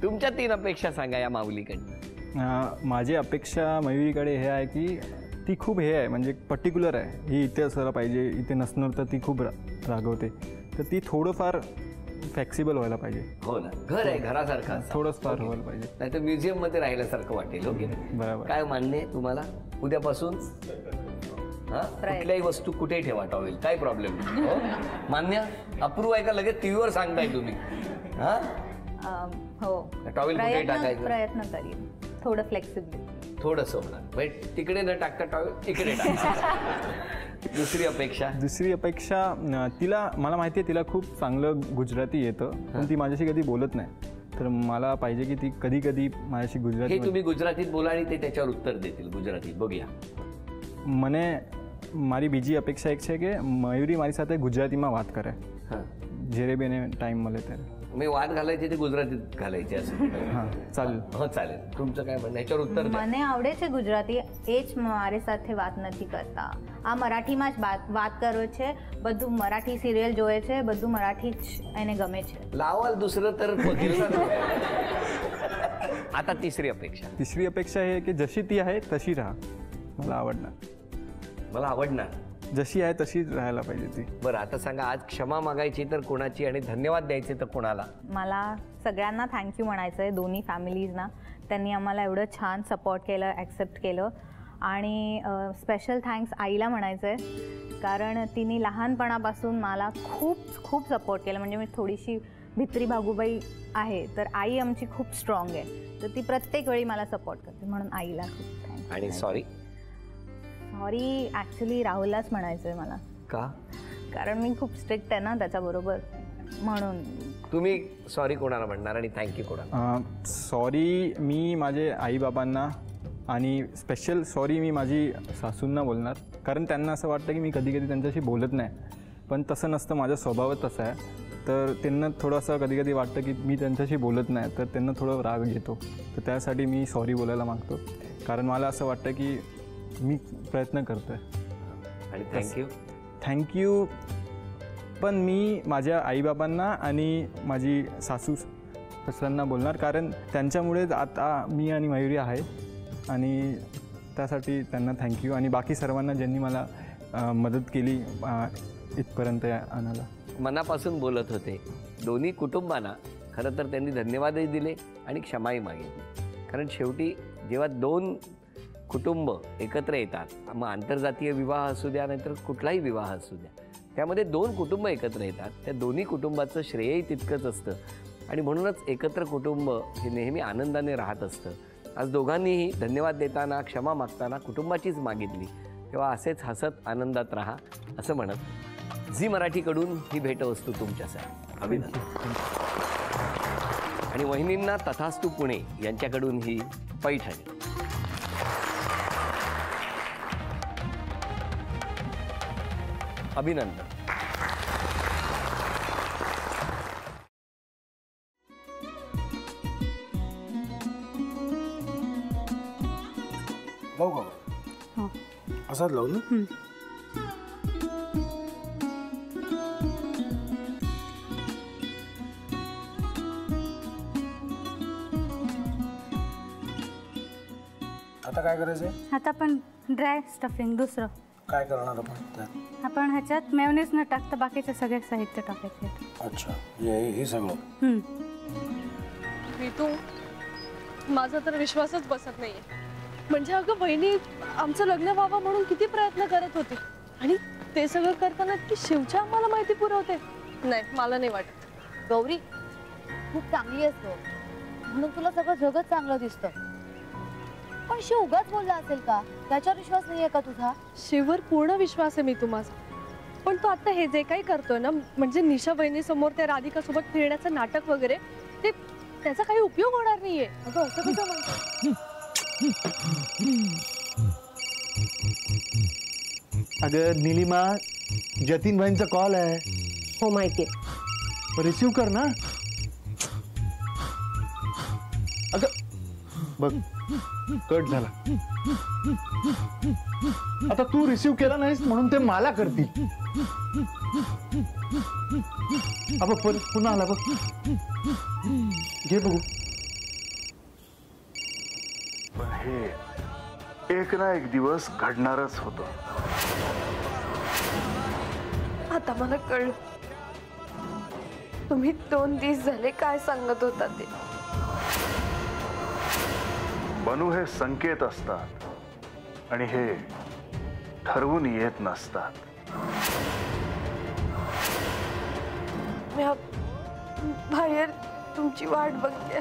तुमच्या 3 अपेक्षा सांगा या माऊलीकडनं. माझी अपेक्षा मयुरीकडे हे आहे की ती खूप हे आहे, म्हणजे पर्टिक्युलर आहे. ही इथे असायला पाहिजे, इथे नसणार तर ती खूप रागवते. तर ती थोडंफार फ्लेक्सिबल व्हायला पाहिजे. हो ना, घर आहे, घरासारखं थोडंच फार व्हायला पाहिजे, नाही तर म्युझियम मध्ये राहिल्यासारखं वाटेल. ओके, बरोबर. काय मान्य आहे तुम्हाला? उद्यापासून कुठल्याही वस्तू कुठेही ठेवा, टॉवेल, काय प्रॉब्लेम नाही. हो, मान्य? अप्रूव्ह आहे का? लगेच टीव्हीवर सांगताय तुम्ही? हा, हो, टॉवेल कुठेही टाकायचं, प्रयत्न करीन. थोडं फ्लेक्सिबिलिटी, थोडंसं होणार. तिकडे न टाकता टॉवेल इकडे टाका. दुसरी अपेक्षा तिला, मला माहिती आहे तिला खूप चांगलं गुजराती येतं, पण ती माझ्याशी कधी बोलत नाही. तर मला पाहिजे की ती कधी कधी माझ्याशी गुजराती. हे तुम्ही गुजरातीत बोला आणि ते त्याच्यावर उत्तर देतील गुजरातीत. बघूया. મને મારી બીજી અપેક્ષા એક છે કે મયુરી મારી સાથે ગુજરાતીમાં વાત કરે. જ્યારે બી એને ટાઈમ મળે ત્યારે. मी वाद घालायचे ते गुजरातीत घालायचे असं. हां, चालेल. हो, चालेल. तुमचं काय म्हणणं याच्यावर उत्तर द्या. મને આવડે છે ગુજરાતી, એ જ મારી સાથે વાત નથી કરતા. આ મરાઠીમાં જ વાત કરે છે, બધું મરાઠી સિરિયલ જોવે છે, બધું મરાઠી જ એને ગમે છે. लावाल दुसरं तर होतील ना. आता तिसरी अपेक्षा हे की जशी ती आहे तशी राहा. मला आवडणार, जशी आहे तशी राहायला पाहिजे ती. बरं, आता सांगा, आज क्षमा मागायची तर कोणाची आणि धन्यवाद द्यायचे तर कोणाला? मला सगळ्यांना थँक्यू म्हणायचं आहे, दोन्ही फॅमिलीजना. त्यांनी आम्हाला एवढं छान सपोर्ट केलं, ॲक्सेप्ट केलं. आणि स्पेशल थँक्स आईला म्हणायचं आहे, कारण तिने लहानपणापासून मला खूप खूप सपोर्ट केलं. म्हणजे मी थोडीशी भित्री भागूबाई आहे, तर आई आमची खूप स्ट्रॉंग आहे, तर ती प्रत्येक वेळी मला सपोर्ट करते. म्हणून आईला खूप थँक्यू. आणि सॉरी ॲक्च्युली राहुललाच म्हणायचं आहे मला. का? कारण मी खूप स्ट्रिक्ट आहे ना त्याच्याबरोबर, म्हणून. तुम्ही सॉरी कोणाला म्हणणार आणि थँक्यू कोणाला? सॉरी मी माझे आईबाबांना, आणि स्पेशल सॉरी मी माझी सासूंना बोलणार. कारण त्यांना असं वाटतं की मी कधी कधी त्यांच्याशी बोलत नाही, पण तसं नसतं, माझा स्वभावच तसा आहे. तर त्यांना थोडंसं कधी कधी वाटतं की मी त्यांच्याशी बोलत नाही, तर त्यांना थोडं राग येतो. तर त्यासाठी मी सॉरी बोलायला मागतो, कारण मला असं वाटतं की मी प्रयत्न करतो आहे. आणि थँक्यू पण मी माझ्या आईबाबांना आणि माझी सासू सासऱ्यांना बोलणार, कारण त्यांच्यामुळेच आता मी आणि मयुरी आहे, आणि त्यासाठी त्यांना थँक्यू. आणि बाकी सर्वांना ज्यांनी मला मदत केली इथपर्यंत आणायला. मनापासून बोलत होते. दोन्ही कुटुंबांना खरं तर त्यांनी धन्यवादही दिले आणि क्षमाही मागितली. कारण शेवटी जेव्हा 2 कुटुंब एकत्र येतात, मग आंतरजातीय विवाह असू द्या नाहीतर कुठलाही विवाह असू द्या, त्यामध्ये 2 कुटुंब एकत्र येतात, त्या दोन्ही कुटुंबाचं श्रेयही तितकंच असतं. आणि म्हणूनच एकत्र कुटुंब हे नेहमी आनंदाने राहत असतं. आज दोघांनीही धन्यवाद देताना, क्षमा मागताना कुटुंबाचीच मागितली. तेव्हा असेच हसत आनंदात राहा असं म्हणत झी मराठीकडून ही भेटवस्तू तुमच्यासाठी. अभिनंदन. आणि वहिनींना तथास्तु पुणे यांच्याकडून ही पैठणी. अभिनंदन. लावू का? असाच लावू ना. आता काय करायचंय? आता आपण ड्राय स्टफिंग दुसरं काय करणार आपण? आपण ह्याच्यात मेयोनीज न टाकता बाकीचे सगळे साहित्य टाकायचे. अच्छा, हे सगळं. ऋतू, माझा तर विश्वासच बसत नाहीये. म्हणजे अगं बहिणी आमचं लग्न व्हावं म्हणून किती प्रयत्न करत होती, आणि ते सगळं करताना की शिवच्या आम्हाला माहिती पुरवते. नाही, मला नाही वाटत. गौरी खूप चांगली असतो म्हणून तुला सगळं जगत चांगलं दिसतं, पण शिव उगाच बोलला असेल का? त्याच्यावर विश्वास नाहीये का तुझा? शिववर पूर्ण विश्वास आहे मी तुम्हाला, पण तो आता हे जे काही करतोय ना, म्हणजे निशा बहिणी समोर त्या राधिका सोबत फिरण्याचं नाटक वगैरे, ते त्याचा काही उपयोग होणार नाहीये. अगं असं कसं म्हणतो? अगं नीलिमा, जतीन भाईंचा कॉल आहे. हो माहितीये, रिसीव कर ना. अगं बघ, कट झाला. आता तू रिसीव केला नाहीस म्हणून ते मला करतील. अब पुन्हा आला बघ. घे बघू. हे एक ना एक दिवस घडणारच होतं. आता मला कळलं तुम्ही 2 दिवस झाले काय सांगत होता ते. बनू हे संकेत असतात आणि हे ठरवून येत नसतात. मी बाहेर तुमची वाट बघते.